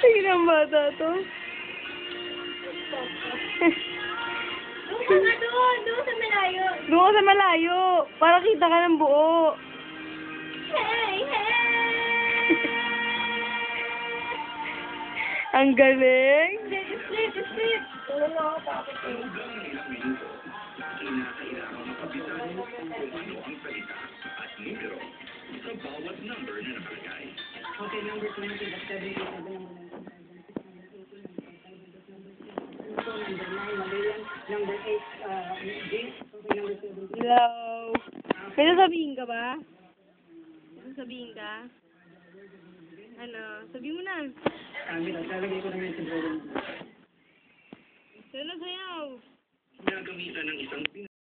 Tingin ang bata to. Doon ka nga doon. Doon sa malayo. Doon ka sa malayo. Para kita ka ng buo. Hey, hey! Ang galing. Split, split. Wala na ako tapos eh. Kinakailangan makapitan kung ano ang salita at numero sa bawat number na nakalagay. Okay, number 20, that's 77, number 9, Malayan, number 8, James, okay, number 17. Hello. May sasabihin ka ba? May sasabihin ka? Ano? Sabihin mo na. Lalagay ko naman sa drawing. Sayaw. Nagamitan ng isang